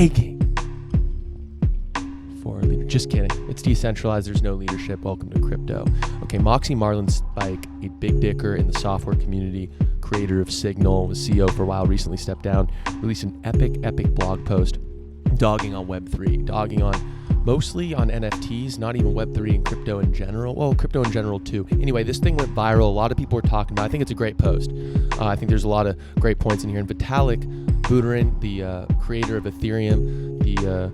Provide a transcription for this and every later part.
begging for a leader. Just kidding. It's decentralized. There's no leadership. Welcome to crypto. Okay, Moxie Marlinspike, a big dicker in the software community, creator of Signal, was CEO for a while, recently stepped down, released an epic blog post dogging on Web3, dogging on mostly on NFTs, not even Web3 and crypto in general. Well, crypto in general too. Anyway, this thing went viral. A lot of people were talking about it. I think it's a great post. I think there's a lot of great points in here. And Vitalik Buterin, the creator of Ethereum, the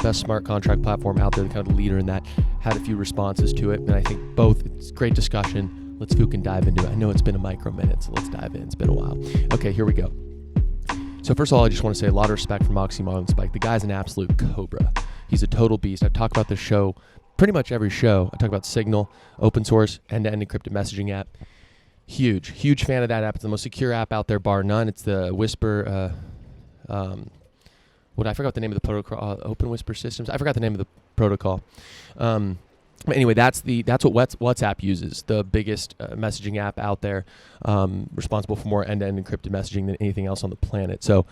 best smart contract platform out there, the kind of leader in that, had a few responses to it. And I think both, it's great discussion. Let's fucking dive into it. I know it's been a micro minute, so let's dive in. It's been a while. Okay, here we go. So first of all, I just want to say a lot of respect for Moxie Marlinspike. The guy's an absolute cobra. He's a total beast. I've talked about this show, pretty much every show. I talk about Signal, open source, end-to-end encrypted messaging app. Huge fan of that app. It's the most secure app out there, bar none. It's the Whisper, I forgot the name of the protocol, Open Whisper Systems. I forgot the name of the protocol. Anyway, that's what WhatsApp uses, the biggest messaging app out there, responsible for more end-to-end encrypted messaging than anything else on the planet. So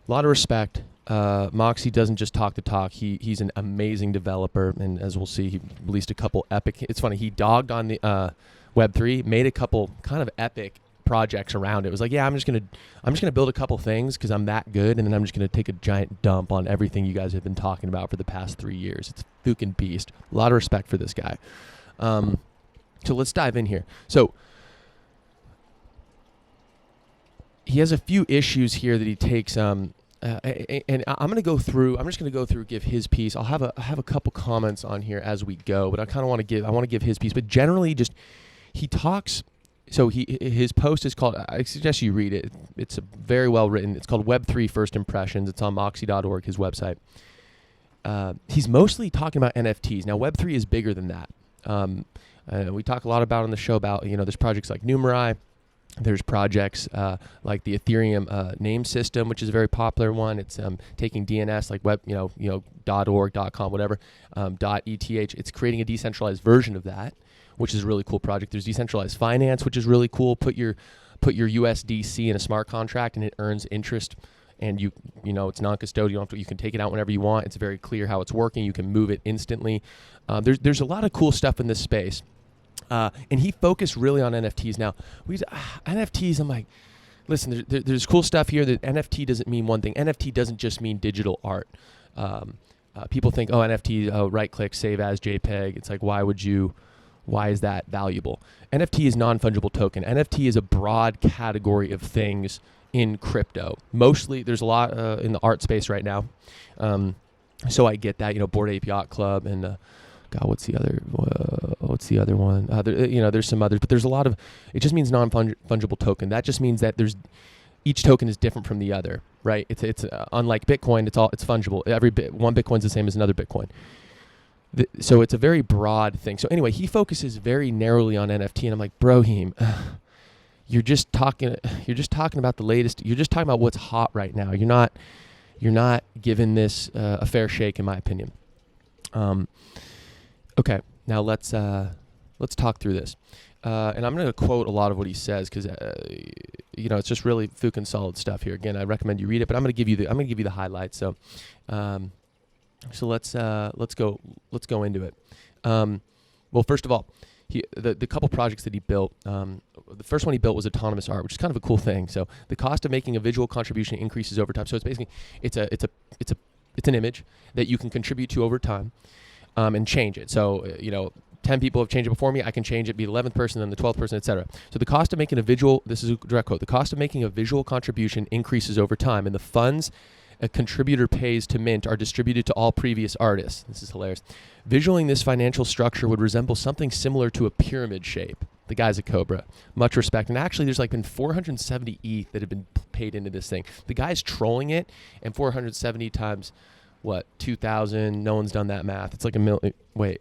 a lot of respect. Moxie doesn't just talk the talk. He's an amazing developer, and as we'll see, he released a couple epic. It's funny, he dogged on the Web3, made a couple kind of epic projects around it. It was like, yeah, I'm just gonna build a couple things because I'm that good, and then I'm just gonna take a giant dump on everything you guys have been talking about for the past 3 years. It's a fucking beast. A lot of respect for this guy. So let's dive in here. So he has a few issues here that he takes. And I'm gonna go through. I'm just gonna go through, give his piece. I'll have a couple comments on here as we go, but I kind of want to give his piece. But generally, just he talks. So his post is called, I suggest you read it. It's very well written. It's called Web3 First Impressions. It's on moxie.org, his website. He's mostly talking about NFTs. Now, Web3 is bigger than that. We talk a lot about on the show about, there's projects like Numerai. There's projects like the Ethereum name system, which is a very popular one. It's taking DNS like web, .org, .com, whatever, .eth. It's creating a decentralized version of that, which is a really cool project. There's decentralized finance, which is really cool. Put your USDC in a smart contract, and it earns interest. And it's non-custodial. You can take it out whenever you want. It's very clear how it's working. You can move it instantly. There's a lot of cool stuff in this space. And he focused really on NFTs. Now, NFTs, I'm like, listen, there's cool stuff here. That NFT doesn't mean one thing. NFT doesn't just mean digital art. People think, NFT, right-click, save as JPEG. It's like, why is that valuable? NFT is non-fungible token. NFT is a broad category of things in crypto. Mostly, there's a lot in the art space right now. So I get that, Bored Ape Yacht Club and... God, what's the other one? There's some others, but there's a lot of. It just means non-fungible token. That just means that each token is different from the other, right? It's unlike Bitcoin. It's fungible. One Bitcoin's the same as another Bitcoin. So it's a very broad thing. So anyway, he focuses very narrowly on NFT, and I'm like, Brohim, you're just talking about the latest. You're just talking about what's hot right now. You're not giving this a fair shake, in my opinion. Okay, now let's talk through this, and I'm going to quote a lot of what he says because it's just really fucking solid stuff here. Again, I recommend you read it, but I'm going to give you the highlights. So let's go into it. Well, first of all, the couple projects that he built. The first one he built was autonomous art, which is kind of a cool thing. So the cost of making a visual contribution increases over time. So it's basically it's an image that you can contribute to over time. And change it. So, 10 people have changed it before me. I can change it, be the 11th person, then the 12th person, etc. So the cost of making this is a direct quote, the cost of making a visual contribution increases over time, and the funds a contributor pays to Mint are distributed to all previous artists. This is hilarious. Visualing this financial structure would resemble something similar to a pyramid shape. The guy's a cobra. Much respect. And actually, there's been 470 ETH that have been paid into this thing. The guy's trolling it, and 470 times... 2,000? No one's done that math. It's like a million. Wait.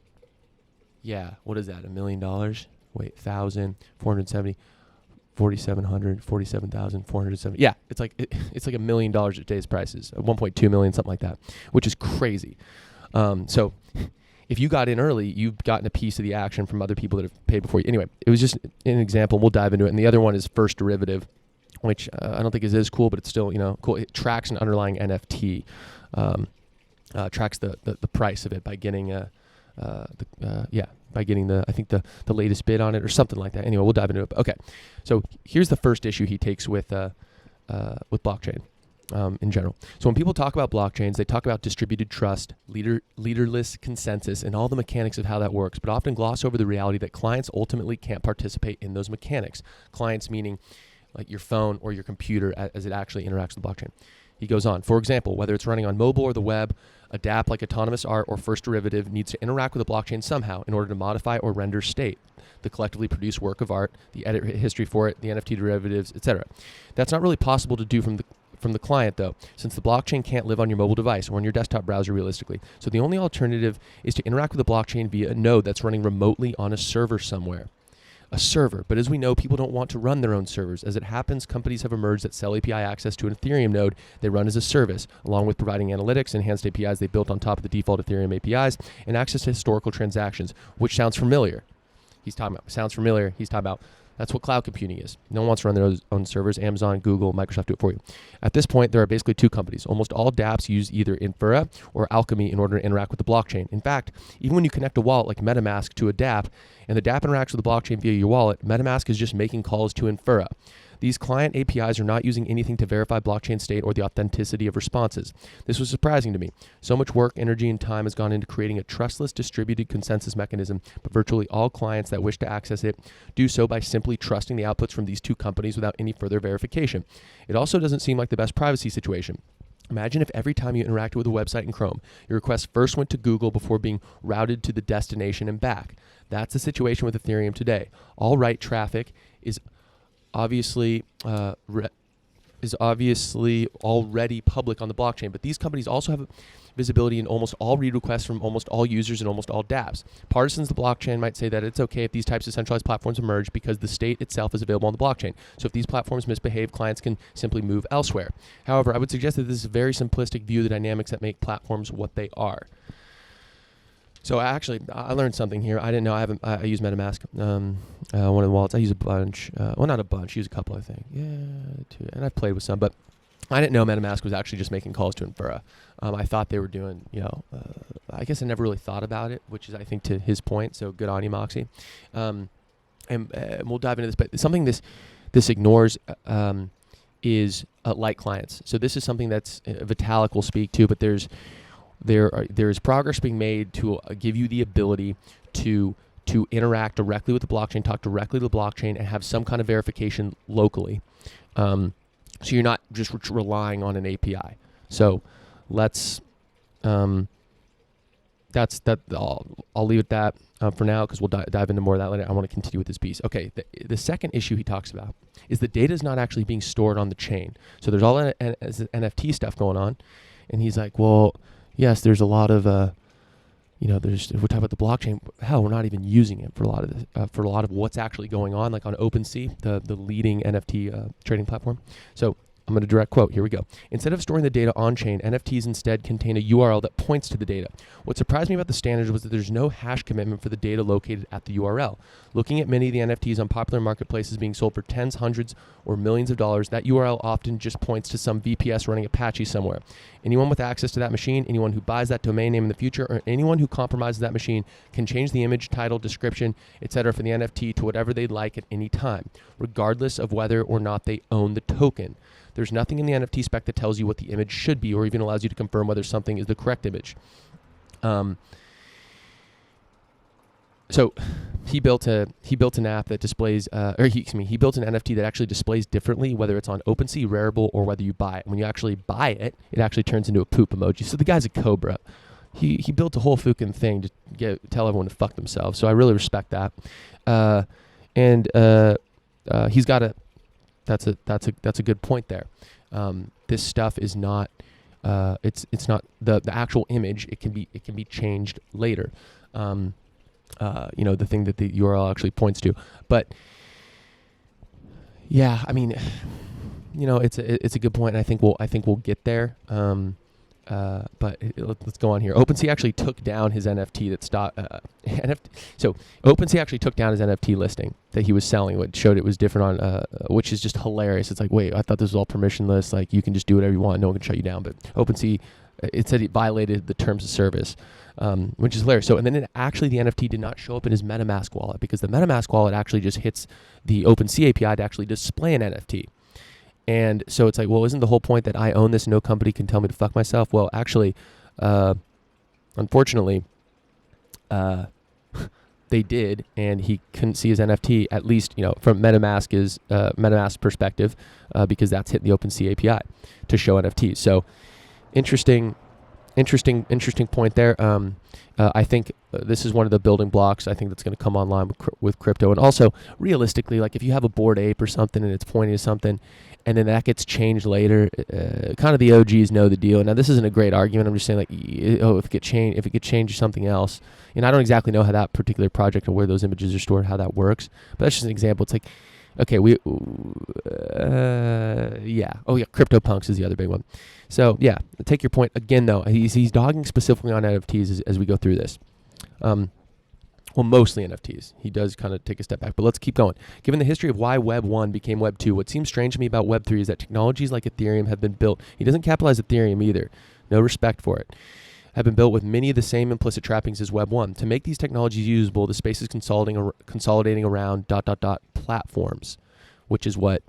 Yeah. What is that? $1 million? Wait. 1,000, 470, 4,700, 47,470. Yeah. It's like $1 million at today's prices. 1.2 million, something like that, which is crazy. So if you got in early, you've gotten a piece of the action from other people that have paid before you. Anyway, it was just an example. We'll dive into it. And the other one is first derivative, which I don't think is as cool, but it's still, cool. It tracks an underlying NFT, tracks the price of it by getting by getting I think the latest bid on it or something like that. Anyway, we'll dive into it. Okay, so here's the first issue he takes with blockchain in general. So when people talk about blockchains, they talk about distributed trust, leaderless consensus, and all the mechanics of how that works, but often gloss over the reality that clients ultimately can't participate in those mechanics. Clients meaning like your phone or your computer as it actually interacts with blockchain. He goes on, for example, whether it's running on mobile or the web, a dApp like Autonomous Art or First Derivative needs to interact with the blockchain somehow in order to modify or render state the collectively produced work of art, the edit history for it, the NFT derivatives, etc. That's not really possible to do from the client, though, since the blockchain can't live on your mobile device or on your desktop browser realistically. So the only alternative is to interact with the blockchain via a node that's running remotely on a server somewhere. A server, but as we know, people don't want to run their own servers. As it happens, companies have emerged that sell API access to an Ethereum node they run as a service, along with providing analytics, enhanced APIs they built on top of the default Ethereum APIs, and access to historical transactions, which sounds familiar. He's talking about that's what cloud computing is. No one wants to run their own servers. Amazon, Google, Microsoft do it for you. At this point, there are basically two companies. Almost all dApps use either Infura or Alchemy in order to interact with the blockchain. In fact, even when you connect a wallet like MetaMask to a dApp, and the dApp interacts with the blockchain via your wallet, MetaMask is just making calls to Infura. These client APIs are not using anything to verify blockchain state or the authenticity of responses. This was surprising to me. So much work, energy, and time has gone into creating a trustless distributed consensus mechanism, but virtually all clients that wish to access it do so by simply trusting the outputs from these two companies without any further verification. It also doesn't seem like the best privacy situation. Imagine if every time you interacted with a website in Chrome, your request first went to Google before being routed to the destination and back. That's the situation with Ethereum today. All write traffic is obviously already public on the blockchain, but these companies also have visibility in almost all read requests from almost all users and almost all dApps. Partisans of the blockchain might say that it's okay if these types of centralized platforms emerge because the state itself is available on the blockchain. So if these platforms misbehave, clients can simply move elsewhere. However, I would suggest that this is a very simplistic view of the dynamics that make platforms what they are. So I learned something here. I didn't know. I use MetaMask, one of the wallets. I use a bunch. Well, not a bunch. I use a couple, I think. Yeah, two. And I've played with some, but I didn't know MetaMask was actually just making calls to Infura. I thought they were doing, I guess I never really thought about it, which is, I think, to his point. So good on you, Moxie. And we'll dive into this, but something this ignores is light clients. So this is something that's Vitalik will speak to, but there is progress being made to give you the ability to interact directly with the blockchain, talk directly to the blockchain, and have some kind of verification locally. So you're not just relying on an API. So let's that's that. I'll leave it at that for now because we'll dive into more of that later. I want to continue with this piece. Okay, the second issue he talks about is the data is not actually being stored on the chain. So there's all that NFT stuff going on, and he's like, well, yes, there's a lot of we're talking about the blockchain. Hell, we're not even using it for a lot of what's actually going on, like on OpenSea, the leading NFT trading platform. So I'm going to direct quote. Here we go. Instead of storing the data on-chain, NFTs instead contain a URL that points to the data. What surprised me about the standards was that there's no hash commitment for the data located at the URL. Looking at many of the NFTs on popular marketplaces being sold for tens, hundreds, or millions of dollars, that URL often just points to some VPS running Apache somewhere. Anyone with access to that machine, anyone who buys that domain name in the future, or anyone who compromises that machine can change the image, title, description, etc. for the NFT to whatever they'd like at any time, regardless of whether or not they own the token. There's nothing in the NFT spec that tells you what the image should be or even allows you to confirm whether something is the correct image. So he built an app that displays, he built an NFT that actually displays differently whether it's on OpenSea, Rarible, or whether you buy it. When you actually buy it, it actually turns into a poop emoji. So the guy's a cobra. He built a whole fucking thing to tell everyone to fuck themselves. So I really respect that. He's got a. That's a good point there. This stuff is not. It's not the actual image. It can be changed later. The thing that the URL actually points to. But yeah, I mean, it's a good point, and I think we'll get there. let's go on here. OpenSea actually took down his NFT that stopped. So OpenSea actually took down his NFT listing that he was selling, which showed it was different on, which is just hilarious. It's like, wait, I thought this was all permissionless. Like you can just do whatever you want. No one can shut you down. But OpenSea, it said it violated the terms of service, which is hilarious. So, and then the NFT did not show up in his MetaMask wallet because the MetaMask wallet actually just hits the OpenSea API to actually display an NFT. And so it's like, well, isn't the whole point that I own this and no company can tell me to fuck myself? Well, actually, unfortunately, they did, and he couldn't see his NFT, at least, from MetaMask's perspective, because that's hitting the OpenSea API to show NFTs. So interesting point there. I think this is one of the building blocks I think that's going to come online with crypto. And also, realistically, like if you have a Bored Ape or something and it's pointing to something, and then that gets changed later, kind of the OGs know the deal. Now, this isn't a great argument. I'm just saying, like, if it could change something else. And I don't exactly know how that particular project or where those images are stored, how that works. But that's just an example. It's like, okay, CryptoPunks is the other big one. So, yeah, take your point. Again, though, he's dogging specifically on NFTs as we go through this. Well, mostly NFTs. He does kind of take a step back, but let's keep going. Given the history of why Web 1 became Web 2, what seems strange to me about Web 3 is that technologies like Ethereum have been built. He doesn't capitalize Ethereum either. No respect for it. Have been built with many of the same implicit trappings as Web 1. To make these technologies usable, the space is consolidating around ... platforms, which is what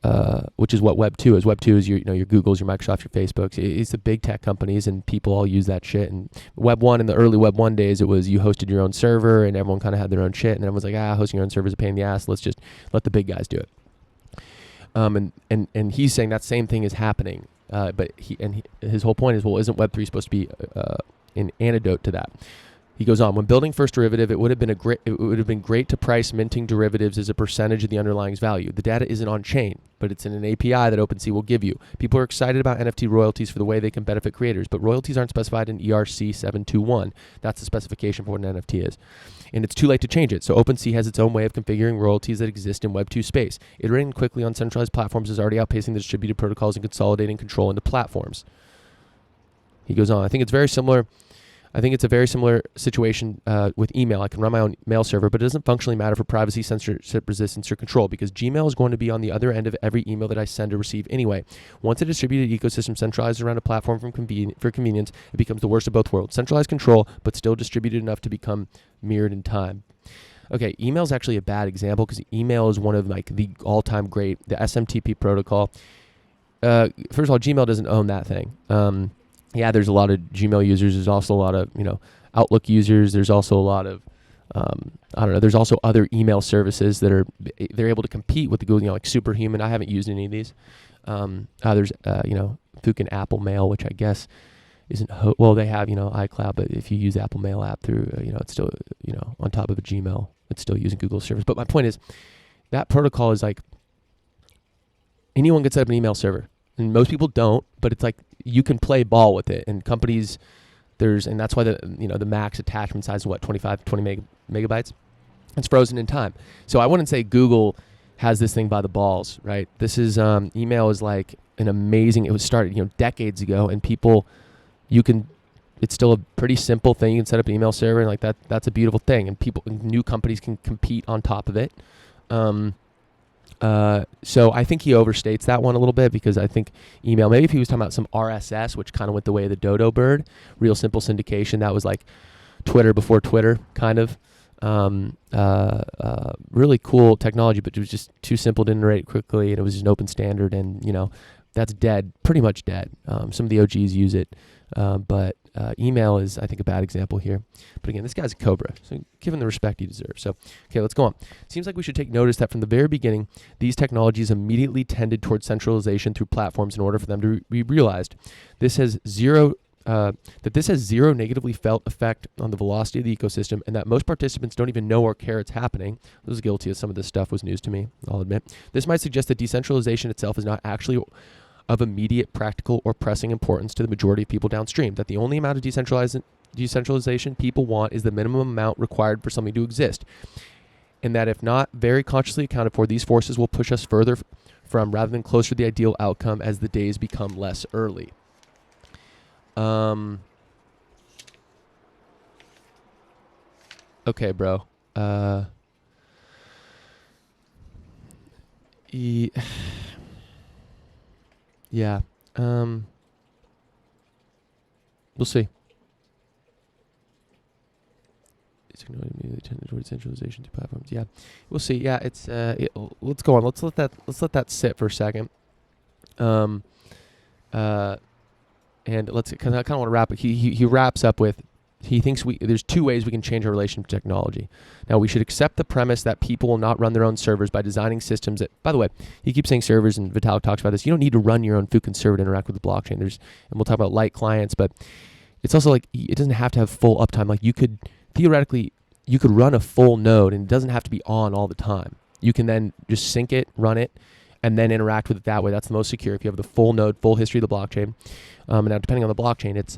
Web 2 is. Web 2 is your Googles, your Microsofts, your Facebooks. It's the big tech companies, and people all use that shit. And Web 1, in the early Web 1 days, it was you hosted your own server, and everyone kind of had their own shit. And everyone's like, hosting your own server is a pain in the ass. Let's just let the big guys do it. And he's saying that same thing is happening. But his whole point is, well, isn't Web 3 supposed to be an antidote to that? He goes on, when building first derivative, it would have been great to price minting derivatives as a percentage of the underlying value. The data isn't on chain, but it's in an API that OpenSea will give you. People are excited about NFT royalties for the way they can benefit creators, but royalties aren't specified in ERC 721. That's the specification for what an NFT is. And it's too late to change it. So OpenSea has its own way of configuring royalties that exist in Web 2 space. Iterating quickly on centralized platforms is already outpacing the distributed protocols and consolidating control into platforms. He goes on, I think it's a very similar situation with email. I can run my own mail server, but it doesn't functionally matter for privacy, censorship, resistance, or control because Gmail is going to be on the other end of every email that I send or receive anyway. Once a distributed ecosystem centralizes around a platform for convenience, it becomes the worst of both worlds. Centralized control, but still distributed enough to become mirrored in time. Okay, email is actually a bad example because email is one of like the all-time great, the SMTP protocol. First of all, Gmail doesn't own that thing. Yeah, there's a lot of Gmail users. There's also a lot of, Outlook users. There's also a lot of, there's also other email services that they're able to compete with the Google, like Superhuman. I haven't used any of these. There's, Fucking Apple Mail, which I guess isn't, they have, iCloud, but if you use Apple Mail app through, it's still, on top of a Gmail, it's still using Google service. But my point is that protocol is like anyone can set up an email server. And most people don't, but it's like you can play ball with it. And companies, and that's why the max attachment size is 20 megabytes. It's frozen in time. So I wouldn't say Google has this thing by the balls, right? This is email is like an amazing. It was started decades ago, and people, it's still a pretty simple thing. You can set up an email server, and like that's a beautiful thing. And new companies can compete on top of it. So I think he overstates that one a little bit because I think email, maybe if he was talking about some RSS, which kind of went the way of the dodo bird, real simple syndication, that was like Twitter before Twitter, kind of. Really cool technology, but it was just too simple to iterate quickly, and it was just an open standard, and that's dead, pretty much dead. Some of the OGs use it, but email is, I think, a bad example here. But again, this guy's a cobra, so give him the respect he deserves. So, okay, let's go on. Seems like we should take notice that from the very beginning, these technologies immediately tended towards centralization through platforms in order for them to be realized. This has zero negatively felt effect on the velocity of the ecosystem, and that most participants don't even know or care it's happening. I was guilty of some of this stuff, was news to me, I'll admit. This might suggest that decentralization itself is not actually of immediate practical or pressing importance to the majority of people downstream, that the only amount of decentralization people want is the minimum amount required for something to exist, and that if not very consciously accounted for, these forces will push us further from rather than closer to the ideal outcome as the days become less early. Okay, bro. Yeah. We'll see. It's tended towards centralization to platforms. Yeah, we'll see. Yeah, it's let's go on. Let's let that sit for a second. And let's, because I kind of want to wrap it. He wraps up with, he thinks there's two ways we can change our relationship to technology. Now, we should accept the premise that people will not run their own servers by designing systems that, by the way, he keeps saying servers, and Vitalik talks about this. You don't need to run your own Fukin server to interact with the blockchain. And we'll talk about light clients, but it's also like, it doesn't have to have full uptime. Like, you could, theoretically, you could run a full node and it doesn't have to be on all the time. You can then just sync it, run it, and then interact with it that way. That's the most secure if you have the full node, full history of the blockchain. And now, depending on the blockchain, it's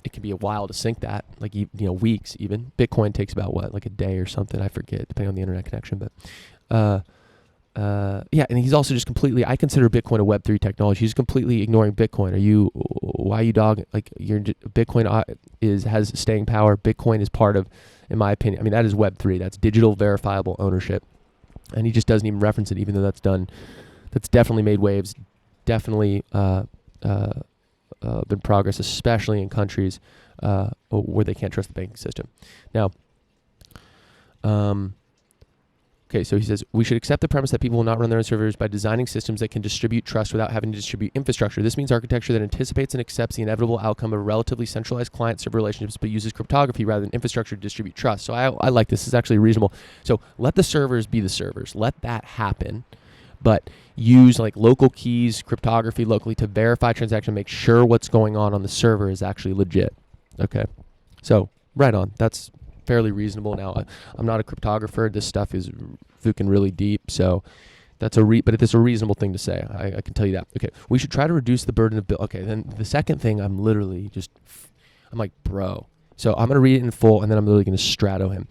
it can be a while to sync that, like, weeks even. Bitcoin takes about like a day or something, I forget, depending on the internet connection. But yeah, and he's also just completely, I consider Bitcoin a Web3 technology. He's completely ignoring Bitcoin. Why are you dogging, like, Bitcoin has staying power. Bitcoin is part of, in my opinion, I mean, that is Web3. That's digital verifiable ownership. And he just doesn't even reference it, even though that's definitely made waves, definitely been progress, especially in countries where they can't trust the banking system. Now, okay, so he says, we should accept the premise that people will not run their own servers by designing systems that can distribute trust without having to distribute infrastructure. This means architecture that anticipates and accepts the inevitable outcome of relatively centralized client-server relationships, but uses cryptography rather than infrastructure to distribute trust. So I like this. It's actually reasonable. So let the servers be the servers. Let that happen. But use like local keys, cryptography locally to verify transaction, make sure what's going on the server is actually legit. Okay, so right on. That's fairly reasonable. Now, I'm not a cryptographer. This stuff is fucking really deep, so that's but it's a reasonable thing to say. I can tell you that. Okay, we should try to reduce the burden of bill. Okay, then the second thing, I'm like, bro. So I'm gonna read it in full, and then I'm literally gonna strato him.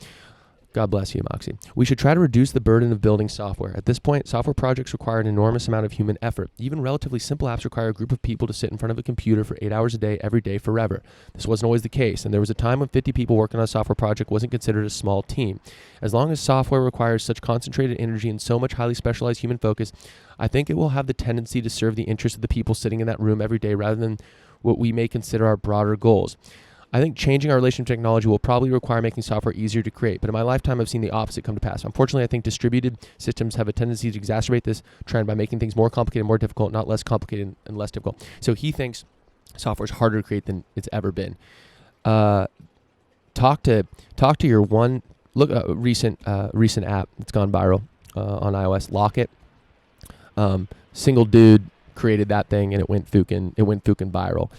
God bless you, Moxie. We should try to reduce the burden of building software. At this point, software projects require an enormous amount of human effort. Even relatively simple apps require a group of people to sit in front of a computer for 8 hours a day, every day, forever. This wasn't always the case, and there was a time when 50 people working on a software project wasn't considered a small team. As long as software requires such concentrated energy and so much highly specialized human focus, I think it will have the tendency to serve the interests of the people sitting in that room every day rather than what we may consider our broader goals. I think changing our relationship to technology will probably require making software easier to create, but in my lifetime, I've seen the opposite come to pass. Unfortunately, I think distributed systems have a tendency to exacerbate this trend by making things more complicated and more difficult, not less complicated and less difficult. So he thinks software is harder to create than it's ever been. Talk to your one recent app that's gone viral on iOS. Lock It. Single dude created that thing and it went fucking viral.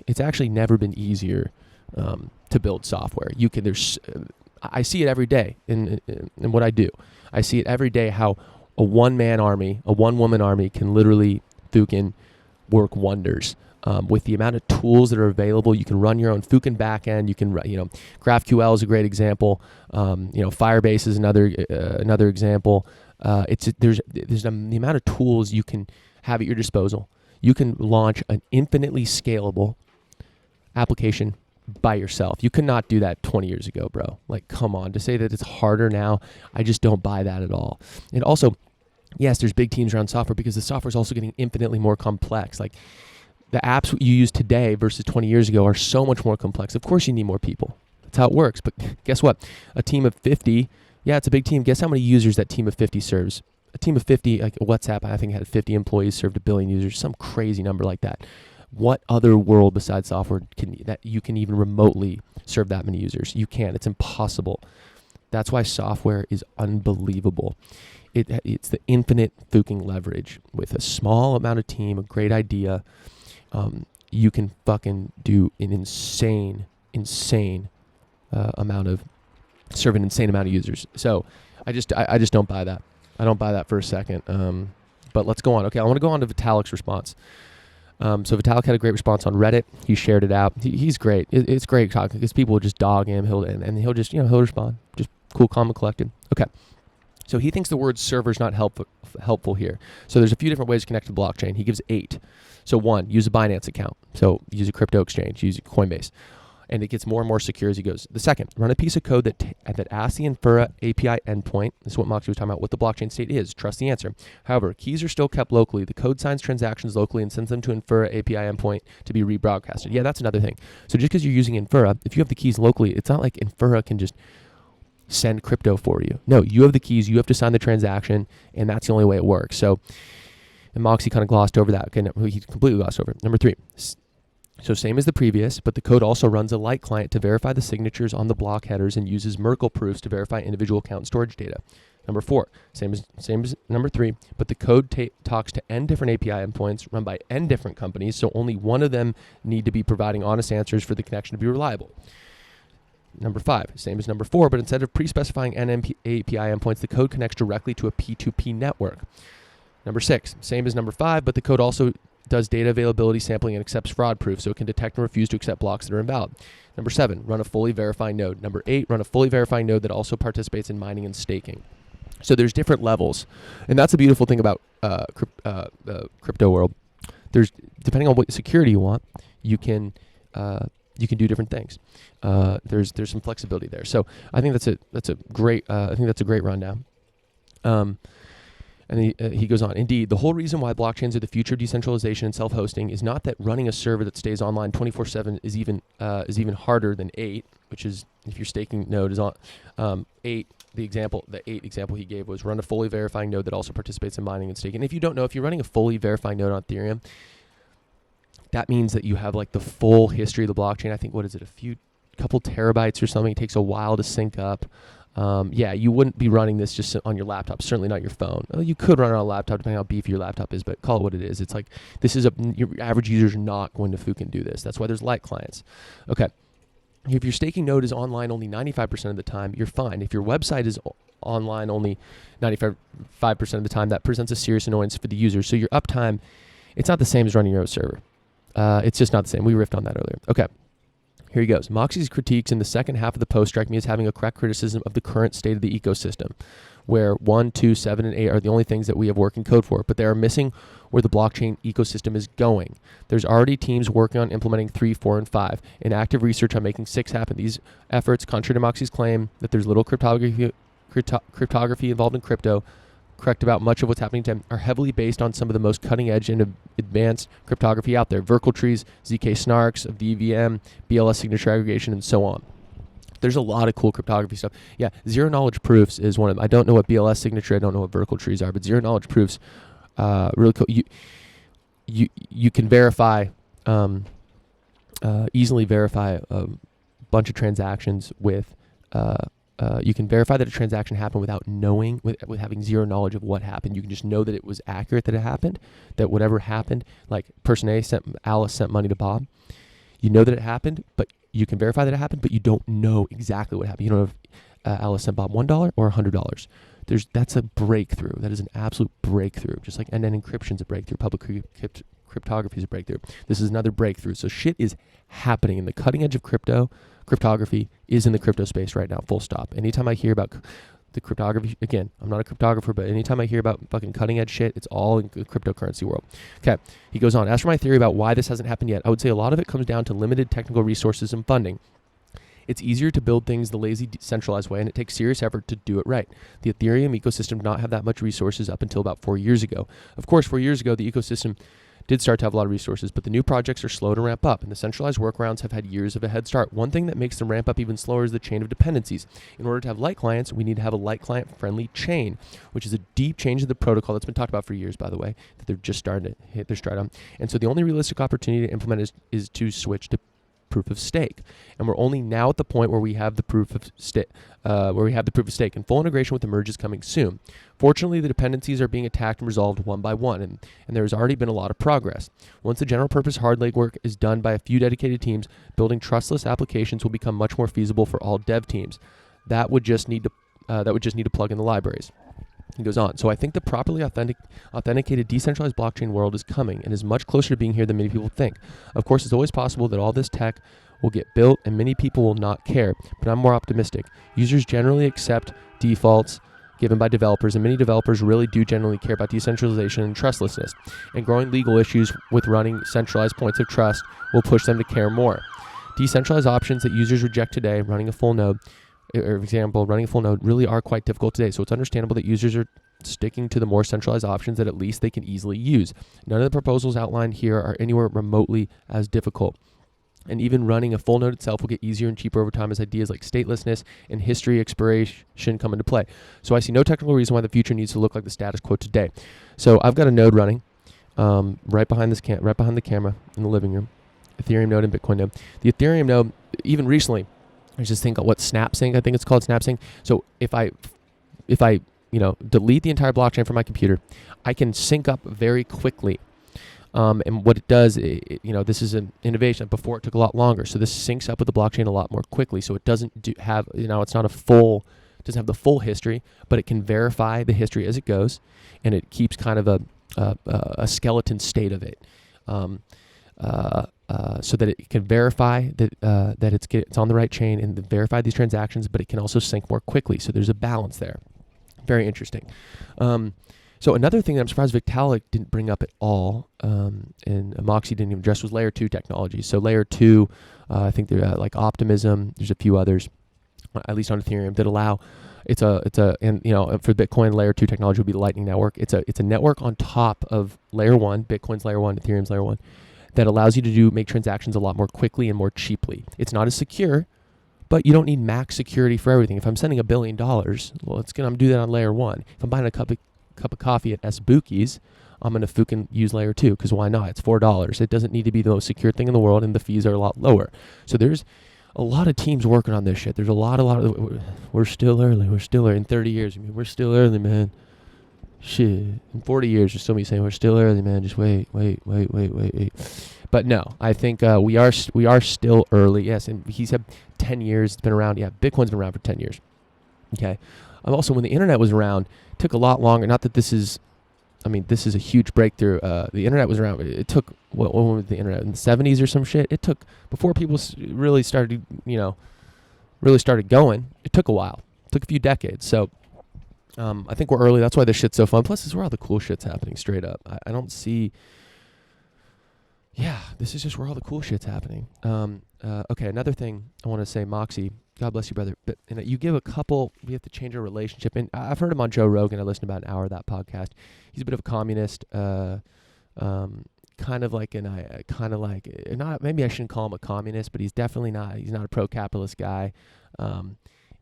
It's actually never been easier to build software. I see it every day in what I do. I see it every day how a one-man army, a one-woman army can literally fucking work wonders. With the amount of tools that are available, you can run your own fucking backend. You can, GraphQL is a great example. Firebase is another example. There's the amount of tools you can have at your disposal. You can launch an infinitely scalable application by yourself. You could not do that 20 years ago, bro. Like, come on. To say that it's harder now, I just don't buy that at all. And also, yes, there's big teams around software because the software is also getting infinitely more complex. Like, the apps you use today versus 20 years ago are so much more complex. Of course you need more people. That's how it works. But guess what? A team of 50, yeah, it's a big team. Guess how many users that team of 50 serves? A team of 50, like WhatsApp, I think had 50 employees, served 1 billion users, some crazy number like that. What other world besides software that you can even remotely serve that many users? You can't. It's impossible. That's why software is unbelievable. It's the infinite fucking leverage. With a small amount of team, a great idea, you can fucking do an insane amount of, serve an insane amount of users. So I just don't buy that. I don't buy that for a second. But let's go on. Okay, I want to go on to Vitalik's response. So Vitalik had a great response on Reddit. He shared it out. He's great. It's great talking because people will just dog him. He'll respond. Just cool, calm, and collected. Okay. So he thinks the word server is not helpful helpful here. So there's a few different ways to connect to the blockchain. He gives 8. So 1, use a Binance account. So use a crypto exchange, use Coinbase. And it gets more and more secure as he goes. The second, run a piece of code that asks the Infura API endpoint. This is what Moxie was talking about, what the blockchain state is. Trust the answer. However, keys are still kept locally. The code signs transactions locally and sends them to Infura API endpoint to be rebroadcasted. Yeah, that's another thing. So just because you're using Infura, if you have the keys locally, it's not like Infura can just send crypto for you. No, you have the keys. You have to sign the transaction, and that's the only way it works. So, and Moxie kind of glossed over that. Okay, no, he completely glossed over it. Number 3. So same as the previous, but the code also runs a light client to verify the signatures on the block headers and uses Merkle proofs to verify individual account storage data. Number 4, same as number 3, but the code talks to n different API endpoints run by n different companies, so only one of them need to be providing honest answers for the connection to be reliable. Number 5, same as number 4, but instead of pre-specifying n API endpoints, the code connects directly to a P2P network. Number 6, same as number 5, but the code also does data availability sampling and accepts fraud proof, so it can detect and refuse to accept blocks that are invalid. Number 7, run a fully verifying node. Number 8, run a fully verifying node that also participates in mining and staking. So there's different levels, and that's a beautiful thing about the crypto world. There's, depending on what security you want, you can do different things. There's some flexibility there. So I think that's a great rundown. And he goes on, indeed, the whole reason why blockchains are the future of decentralization and self-hosting is not that running a server that stays online 24/7 is even harder than 8, which is, if your staking node is on 8, the 8 example he gave was run a fully verifying node that also participates in mining and staking. And if you don't know, if you're running a fully verifying node on Ethereum, that means that you have like the full history of the blockchain. I think, what is it, couple terabytes or something. It takes a while to sync up. You wouldn't be running this just on your laptop, certainly not your phone. You could run it on a laptop depending on how beefy your laptop is, but call it what it is. It's like, your average user is not going to fucking do this. That's why there's light clients. Okay. If your staking node is online only 95% of the time, you're fine. If your website is online only 95% of the time, that presents a serious annoyance for the user. So your uptime, it's not the same as running your own server. It's just not the same. We riffed on that earlier. Okay. Here he goes. Moxie's critiques in the second half of the post strike me as having a correct criticism of the current state of the ecosystem, where 1, 2, 7, and 8 are the only things that we have working code for, but they are missing where the blockchain ecosystem is going. There's already teams working on implementing 3, 4, and 5, and active research on making 6 happen. These efforts, contrary to Moxie's claim that there's little cryptography involved in crypto, correct about much of what's happening to them, are heavily based on some of the most cutting-edge and advanced cryptography out there. Verkle trees, ZK snarks of the EVM, BLS signature aggregation, and so on. There's a lot of cool cryptography stuff. Yeah, zero-knowledge proofs is one of them. I don't know what BLS signature, I don't know what Verkle trees are, but zero-knowledge proofs, really cool. You can verify, easily verify a bunch of transactions with you can verify that a transaction happened without knowing, with having zero knowledge of what happened. You can just know that it was accurate, that it happened, that whatever happened, like person A Alice sent money to Bob. You know that it happened, but you can verify that it happened, but you don't know exactly what happened. You don't know if Alice sent Bob $1 or $100. That's a breakthrough. That is an absolute breakthrough. Just like end-to-end encryption is a breakthrough. Public cryptography is a breakthrough. This is another breakthrough. So shit is happening in the cutting edge of cryptography is in the crypto space right now, full stop. Anytime I hear about the cryptography, again, I'm not a cryptographer, but anytime I hear about fucking cutting edge shit, it's all in the cryptocurrency world. Okay, he goes on. As for my theory about why this hasn't happened yet, I would say a lot of it comes down to limited technical resources and funding. It's easier to build things the lazy, decentralized way, and it takes serious effort to do it right. The Ethereum ecosystem did not have that much resources up until about 4 years ago. Of course, 4 years ago, the ecosystem did start to have a lot of resources, but the new projects are slow to ramp up, and the centralized workarounds have had years of a head start. One thing that makes them ramp up even slower is the chain of dependencies. In order to have light clients, we need to have a light client-friendly chain, which is a deep change of the protocol that's been talked about for years, by the way, that they're just starting to hit their stride on. And so the only realistic opportunity to implement is to switch to proof of stake, and we're only now at the point where we have the proof of stake, and full integration with the merge is coming soon. Fortunately, the dependencies are being attacked and resolved one by one, and there has already been a lot of progress. Once the general purpose hard legwork is done by a few dedicated teams, building trustless applications will become much more feasible for all dev teams. That would just need to plug in the libraries. He goes on. So I think the properly authenticated decentralized blockchain world is coming and is much closer to being here than many people think. Of course, it's always possible that all this tech will get built and many people will not care, but I'm more optimistic. Users generally accept defaults, given by developers, and many developers really do genuinely care about decentralization and trustlessness. And growing legal issues with running centralized points of trust will push them to care more. Decentralized options that users reject today, running a full node, really are quite difficult today. So it's understandable that users are sticking to the more centralized options that at least they can easily use. None of the proposals outlined here are anywhere remotely as difficult. And even running a full node itself will get easier and cheaper over time as ideas like statelessness and history expiration come into play. So I see no technical reason why the future needs to look like the status quo today. So I've got a node running right behind the camera in the living room, Ethereum node and Bitcoin node. The Ethereum node, even recently, there's this thing called SnapSync. I think it's called SnapSync. So if I delete the entire blockchain from my computer, I can sync up very quickly. And what it does, this is an innovation. Before it took a lot longer. So this syncs up with the blockchain a lot more quickly. So it doesn't it's not doesn't have the full history, but it can verify the history as it goes, and it keeps kind of a skeleton state of it, so that it can verify that it's on the right chain and verify these transactions, but it can also sync more quickly. So there's a balance there. Very interesting. So another thing that I'm surprised Vitalik didn't bring up at all, and Moxie didn't even address, was layer 2 technology. So layer 2, I think they're like Optimism. There's a few others, at least on Ethereum, that allow. For Bitcoin, layer 2 technology would be the Lightning Network. It's a network on top of layer 1, Bitcoin's layer 1, Ethereum's layer 1, that allows you to make transactions a lot more quickly and more cheaply. It's not as secure, but you don't need max security for everything. If I'm sending $1 billion, well, I'm do that on layer 1. If I'm buying a cup of coffee at Spookies, I'm going to fucking use layer 2, because why not? It's $4. It doesn't need to be the most secure thing in the world, and the fees are a lot lower. So there's a lot of teams working on this shit. There's a lot of, we're still early. In 30 years, we're still early, man. Shit. In 40 years, you'll still be saying, we're still early, man. Just wait. But no, I think we are still early. Yes, and he said 10 years. It's been around. Yeah, Bitcoin's been around for 10 years. Okay. Also, when the internet was around, it took a lot longer. Not that this is a huge breakthrough. The internet was around. It took, when was the internet? In the 70s or some shit? It took, before people really started going, it took a while. It took a few decades. So I think we're early. That's why this shit's so fun. Plus, this is where all the cool shit's happening, straight up. I don't see... Yeah, this is just where all the cool shit's happening. Okay, another thing I want to say, Moxie, God bless you, brother. But you give a couple, we have to change our relationship. And I've heard him on Joe Rogan. I listened about an hour of that podcast. He's a bit of a communist, maybe I shouldn't call him a communist, but he's definitely not. He's not a pro-capitalist guy. And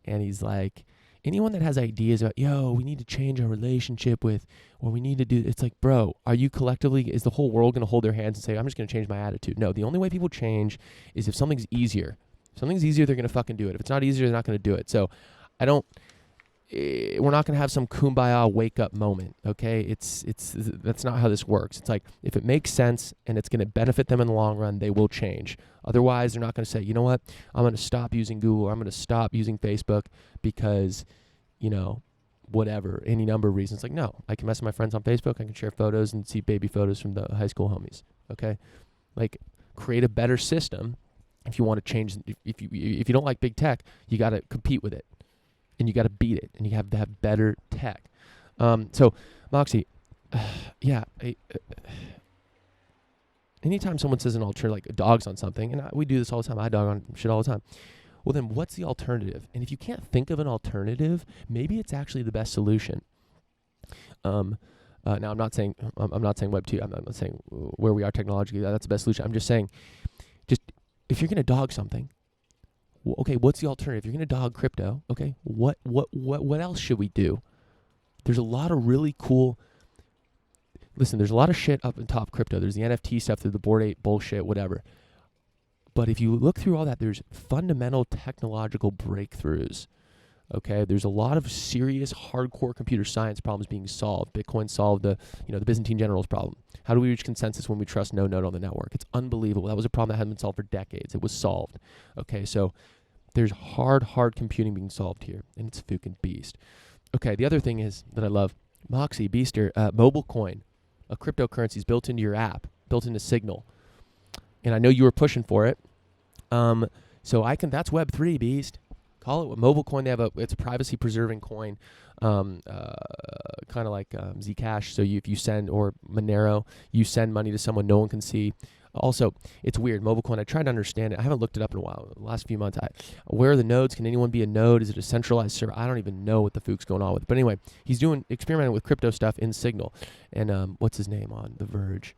he's like, anyone that has ideas about, we need to change our relationship with, or we need to do, it's like, bro, are you collectively, is the whole world going to hold their hands and say, I'm just going to change my attitude? No, the only way people change is if something's easier. If something's easier, they're going to fucking do it. If it's not easier, they're not going to do it. So we're not going to have some kumbaya wake up moment. Okay. That's not how this works. It's like, if it makes sense and it's going to benefit them in the long run, they will change. Otherwise, they're not going to say, you know what, I'm going to stop using Google, or I'm going to stop using Facebook because, whatever, any number of reasons. Like, no, I can mess with my friends on Facebook. I can share photos and see baby photos from the high school homies. Okay. Like, create a better system. If you want to change, if you don't like big tech, you got to compete with it, and you got to beat it, and you have to have better tech. So Moxie, anytime someone says an alternative, like dogs on something, and we do this all the time. I dog on shit all the time. Well, then what's the alternative? And if you can't think of an alternative, maybe it's actually the best solution. Now I'm not saying Web2. I'm not saying where we are technologically that's the best solution. I'm just saying, if you're going to dog something, okay, what's the alternative? You're going to dog crypto, okay? What else should we do? There's a lot of really cool. Listen, there's a lot of shit up in top crypto. There's the NFT stuff, there's the Bored Ape bullshit, whatever. But if you look through all that, there's fundamental technological breakthroughs. Okay, there's a lot of serious, hardcore computer science problems being solved. Bitcoin solved the Byzantine generals problem. How do we reach consensus when we trust no node on the network? It's unbelievable. That was a problem that hadn't been solved for decades. It was solved. Okay, so there's hard computing being solved here, and it's a fucking beast. Okay, the other thing is that I love, Moxie, Beaster, mobile coin, a cryptocurrency is built into your app, built into Signal. And I know you were pushing for it. So that's Web3, Beast. Call it what mobile coin. It's a privacy preserving coin, kind of like Zcash. So if you send, or Monero, you send money to someone no one can see. Also, it's weird. Mobile coin, I tried to understand it. I haven't looked it up in a while. The last few months, where are the nodes? Can anyone be a node? Is it a centralized server? I don't even know what the fook's going on with it. But anyway, he's experimenting with crypto stuff in Signal. And what's his name on The Verge?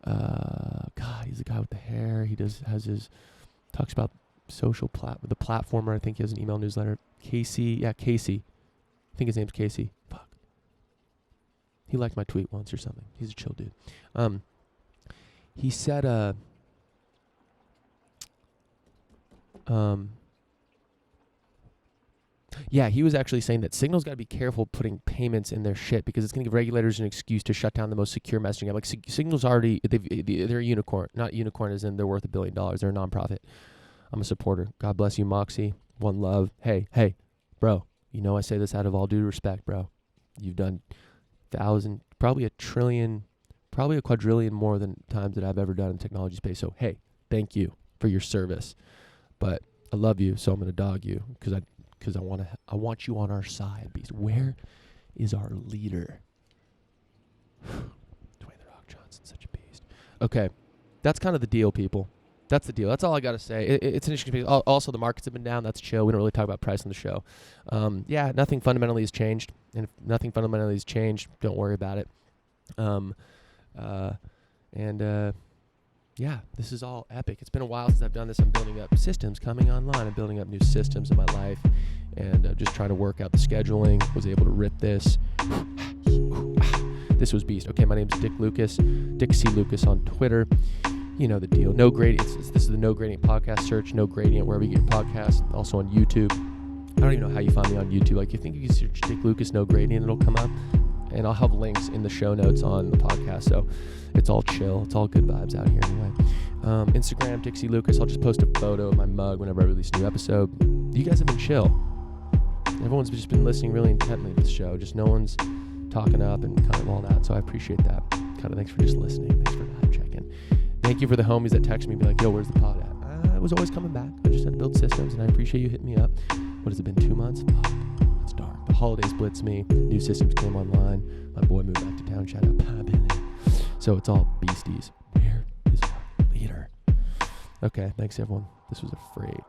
God, he's the guy with the hair. Talks about the platformer. I think he has an email newsletter. Casey. I think his name's Casey. Fuck. He liked my tweet once or something. He's a chill dude. He said, he was actually saying that Signal's got to be careful putting payments in their shit because it's going to give regulators an excuse to shut down the most secure messaging app. Like Signal's already, they're a unicorn. Not unicorn as in they're worth $1 billion. They're a nonprofit. I'm a supporter. God bless you, Moxie. One love. Hey, bro. You know I say this out of all due respect, bro. You've done probably a quadrillion more than times that I've ever done in technology space. So, hey, thank you for your service. But I love you, so I'm going to dog you because I want you on our side. Because where is our leader? Dwayne The Rock Johnson, such a beast. Okay, that's kind of the deal, people. That's the deal. That's all I got to say. It's an interesting piece. Also, the markets have been down. That's chill. We don't really talk about price on the show. Nothing fundamentally has changed. And if nothing fundamentally has changed, don't worry about it. This is all epic. It's been a while since I've done this. I'm building up systems coming online. I'm building up new systems in my life and just trying to work out the scheduling. Was able to rip this. This was beast. Okay, my name's Dick C. Lucas on Twitter. You know the deal. No gradient. This is the No Gradient Podcast. Search No Gradient wherever you get your podcasts. Also on YouTube. I don't even know how you find me on YouTube. Like, you think you can search Dick Lucas No Gradient, it'll come up. And I'll have links in the show notes on the podcast. So it's all chill. It's all good vibes out here anyway. Instagram, Dixie Lucas. I'll just post a photo of my mug whenever I release a new episode. You guys have been chill. Everyone's just been listening really intently to this show. Just no one's talking up and kind of all that. So I appreciate that. Kind of thanks for just listening. Thanks for vibe checking. Thank you for the homies that text me and be like, yo, where's the pod at? I was always coming back. I just had to build systems, and I appreciate you hitting me up. What has it been, 2 months? Fuck, it's dark. The holidays blitzed me. New systems came online. My boy moved back to town. Shout out Billy. So it's all beasties. Where is our leader? Okay, thanks everyone. This was a freight.